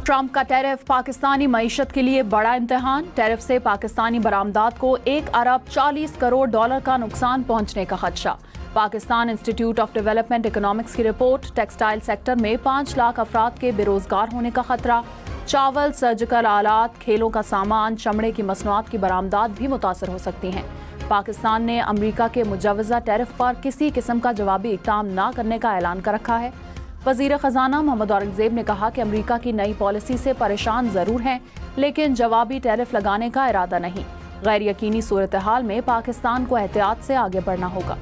Trump का tariff Pakistani मईशत के लिए बड़ा इम्तिहान। टैरिफ से पाकिस्तानी बरामदात को 1 अरब 40 करोड़ डॉलर का नुकसान पहुंचने का खदशा। Pakistan institute of development economics की रिपोर्ट। टेक्सटाइल सेक्टर में 5 लाख अफराद के बेरोजगार होने का खतरा। चावल, सर्जिकल आलात, खेलों का सामान, चमड़े की मसनूआत की बरामदात भी मुतासर हो सकती हैं। पाकिस्तान ने अमरीका के मुजवजा टैरिफ पर किसी किस्म का जवाबी इक़दाम न करने का ऐलान कर रखा है। वज़ीर ख़जाना मोहम्मद औरंगज़ेब ने कहा कि अमरीका की नई पॉलिसी से परेशान ज़रूर हैं, लेकिन जवाबी टैरिफ लगाने का इरादा नहीं। गैर यकीनी सूरत हाल में पाकिस्तान को एहतियात से आगे बढ़ना होगा।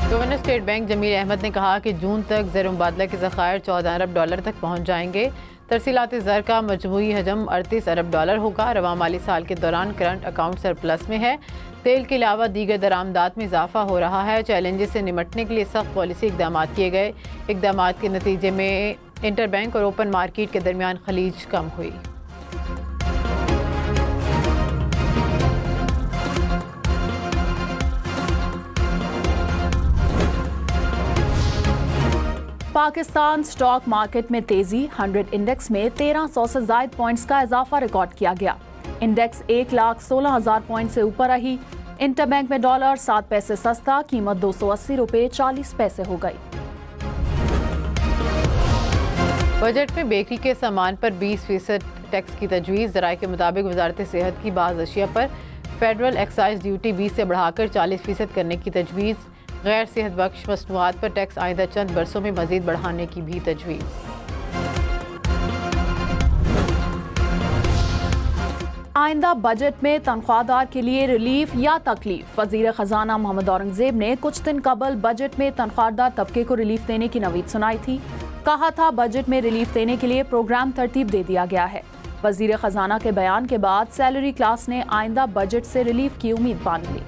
Governor State Bank Jamil Ahmad ने कहा कि जून तक ज़र मुबादला के ज़खायर 14 अरब डॉलर तक पहुँच जाएंगे। तरसीलाती ज़र का मजमूई हजम 38 अरब डॉलर होगा। रवा माली साल के दौरान करंट अकाउंट सरप्लस में है। तेल के अलावा दीगर दरामदात में इजाफा हो रहा है। चैलेंजेस से निपटने के लिए सख्त पॉलिसी इकदाम किए गए। इकदाम के नतीजे में इंटर बैंक और ओपन मार्केट के दरमियान खलीज कम हुई। पाकिस्तान स्टॉक मार्केट में तेजी। 100 इंडेक्स में 1300 से ज़ायद पॉइंट्स का इजाफा रिकॉर्ड किया गया। इंडेक्स 1,16,000 पॉइंट से ऊपर रही। इंटरबैंक में डॉलर 7 पैसे सस्ता, कीमत 280 रुपये 40 पैसे हो गई। बजट में बेकरी के सामान पर 20% टैक्स की तजवीज़। ज़राए के मुताबिक वजारत सेहत की बाज़ अशिया पर फेडरल एक्साइज ड्यूटी 20 से बढ़ाकर 40% करने की तजवीज़। गैर सेहत बख्श मसनूआत पर टैक्स आइंदा चंद बरसों में मजीद बढ़ाने की भी तजवीज़। आइंदा बजट में तनख्वाहदार के लिए रिलीफ या तकलीफ। वज़ीर ख़जाना मोहम्मद औरंगज़ेब ने कुछ दिन कबल बजट में तनख्वाहदार तबके को रिलीफ देने की नवीद सुनाई थी। कहा था बजट में रिलीफ देने के लिए प्रोग्राम तरतीब दे दिया गया है। वज़ीर ख़जाना के बयान के बाद सैलरी क्लास ने आइंदा बजट से रिलीफ की उम्मीद बांध ली।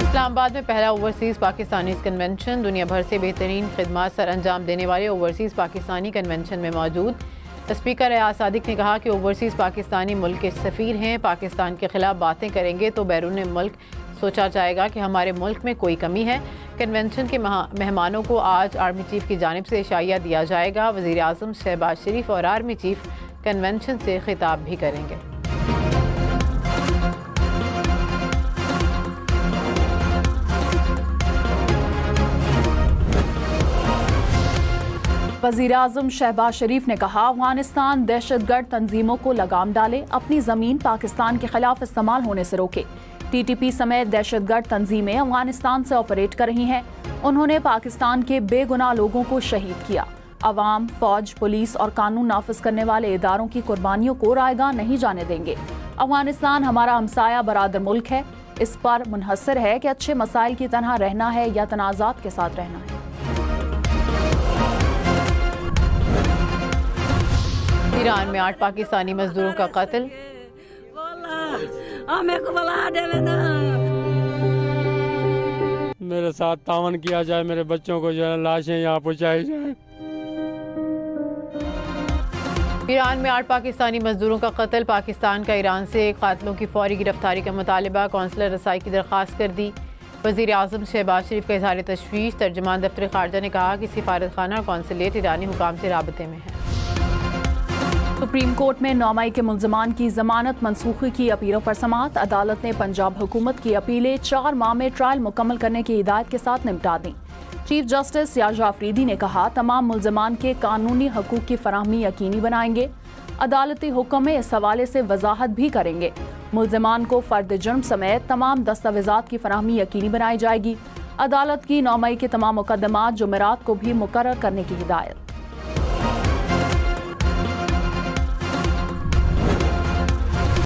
इस्लामाबाद में पहला ओवरसीज़ पाकिस्तानी कन्वेंशन। दुनिया भर से बेहतरीन खिदमात सर अंजाम देने वाले ओवरसीज़ पाकिस्तानी कन्वेंशन में मौजूद स्पीकर रियाज सादिक ने कहा कि ओवरसीज़ पाकिस्तानी मुल्क के सफ़ीर हैं। पाकिस्तान के खिलाफ बातें करेंगे तो बैरून मुल्क सोचा जाएगा कि हमारे मुल्क में कोई कमी है। कन्वेंशन के मेहमानों को आज आर्मी चीफ की जानिब से इशाइया दिया जाएगा। वज़ीर आज़म शहबाज शरीफ और आर्मी चीफ कन्वेंशन से खिताब भी करेंगे। वज़ीर आज़म शहबाज शरीफ ने कहा अफगानिस्तान दहशतगर्द तंजीमों को लगाम डाले, अपनी ज़मीन पाकिस्तान के खिलाफ इस्तेमाल होने से रोके। TTP समेत दहशतगर्द तंजीमें अफगानिस्तान से ऑपरेट कर रही हैं। उन्होंने पाकिस्तान के बेगुनाह लोगों को शहीद किया। अवाम, फौज, पुलिस और कानून नाफिज करने वाले इदारों की कुर्बानियों को रायगा नहीं जाने देंगे। अफगानिस्तान हमारा हमसाया बरादर मुल्क है। इस पर मुनहसर है कि अच्छे मसाइल की तरह रहना है या तनाज़ात के साथ रहना है। ईरान में 8 पाकिस्तानी मजदूरों का कत्ल। मेरे साथ तावन किया जाए, मेरे बच्चों को जो है लाशें यहाँ पहुँचाई जाए। ईरान में 8 पाकिस्तानी मजदूरों का कत्ल। पाकिस्तान का ईरान से कातिलों की फौरी गिरफ्तारी का मुतालिबा। कौंसलर रसाई की दरख्वास्त कर दी। वज़ीर आज़म शहबाज शरीफ का इज़हार तशवीश। तर्जुमान दफ्तर खारजा ने कहा कि सिफारत खाना और कौंसलेट ईरानी हुकाम से राबते में है। सुप्रीम कोर्ट में 9 मई के मुल्ज़मान की जमानत मनसूखी की अपीलों पर समाअत। अदालत ने पंजाब हुकूमत की अपीलें 4 माह में ट्रायल मुकम्मल करने की हिदायत के साथ निपटा दी। चीफ जस्टिस याजा अफरीदी ने कहा तमाम मुल्ज़मान के कानूनी हकूक़ की फराहमी यकीनी बनाएंगे। अदालती हुक्म में इस हवाले से वजाहत भी करेंगे। मुल्ज़मान को फ़र्द जुर्म समेत तमाम दस्तावेज़ात की फराहमी यकीनी बनाई जाएगी। अदालत की 9 मई के तमाम मुकदमात जुमेरात को भी मुकर्रर करने की हिदायत।